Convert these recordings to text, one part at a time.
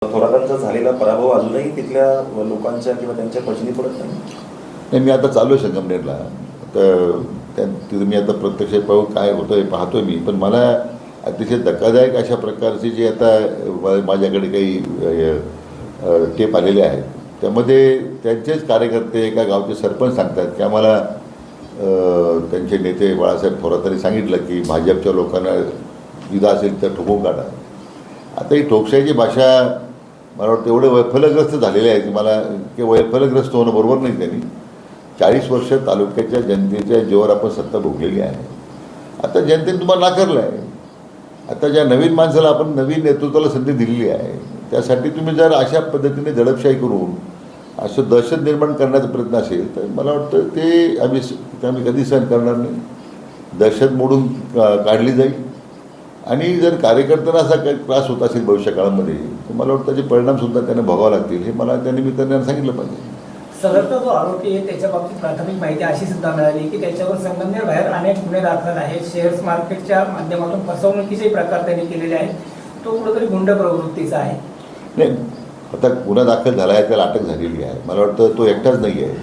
थोरातांचा झालेला पराभव अजूनही तिथल्या लोकांच्या किंवा त्यांच्या पचनी पडत नाही. मी आता चालू आहे संगमनेरला, तर तिथं मी आता प्रत्यक्ष पाहू काय होतं आहे पाहतो मी. पण मला अतिशय धक्कादायक अशा प्रकारचे जे आता माझ्याकडे काही टेप आलेले आहेत, त्यामध्ये त्यांचेच कार्यकर्ते एका गावचे सरपंच सांगतात की आम्हाला त्यांचे नेते बाळासाहेब थोरातांनी सांगितलं की भाजपच्या लोकांना इजा असेल तर ठोकून काढा. आता ही ठोकशाहीची भाषा मला वाटतं एवढं वैफल्यग्रस्त झालेले आहे की मला की वैफल्यग्रस्त होणं बरोबर नाही. त्यांनी 40 वर्ष तालुक्याच्या जनतेच्या जीवावर आपण सत्ता भोगलेली आहे. आता जनतेने तुम्हाला नाकारलं आहे. आता ज्या नवीन माणसाला आपण नवीन नेतृत्वाला संधी दिलेली आहे, त्यासाठी तुम्ही जर अशा पद्धतीने दडपशाही करून असं दहशत निर्माण करण्याचा प्रयत्न असेल तर मला वाटतं ते आम्ही कधी सहन करणार नाही. दहशत मोडून काढली जाईल. आणि जर कार्यकर्त्यांना असा काही त्रास होत असेल भविष्यकाळामध्ये तर मला वाटतं त्याचे परिणामसुद्धा त्यांना भोगावे लागतील. हे मला त्या निमित्ताने सांगितलं पाहिजे. सदरचा जो आरोपी आहे त्याच्या बाबतीत प्राथमिक माहिती अशी सुद्धा मिळाली की त्याच्यावर संगमनेर बाहेर अनेक गुन्हे दाखल आहेत. शेअर्स मार्केटच्या माध्यमातून फसवणुकीचे प्रकार त्यांनी केलेले आहेत. तो कुठेतरी गुंड प्रवृत्तीचा आहे. नाही, आता गुन्हा दाखल झाला आहे, त्याला अटक झालेली आहे. मला वाटतं तो एकटाच नाही आहे.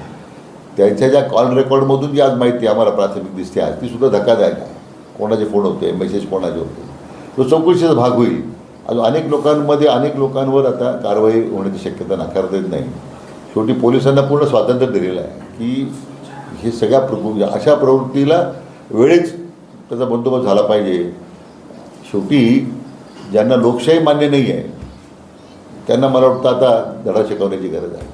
त्यांच्या ज्या कॉल रेकॉर्डमधून जी आज माहिती आम्हाला प्राथमिक दिसते आहे तीसुद्धा धक्कादायक आहे. कोणाचे फोन होते, मेसेज कोणाचे होते, तो चौकशीचा भाग होईल. अजून अनेक लोकांवर आता कारवाई होण्याची शक्यता नाकारता येत नाही. शेवटी पोलिसांना पूर्ण स्वातंत्र्य दिलेलं आहे की हे सगळ्या अशा प्रवृत्तीला वेळेच त्याचा बंदोबस्त झाला पाहिजे. शेवटी ज्यांना लोकशाही मान्य नाही आहे त्यांना मला वाटतं आता धडा शिकवण्याची गरज आहे.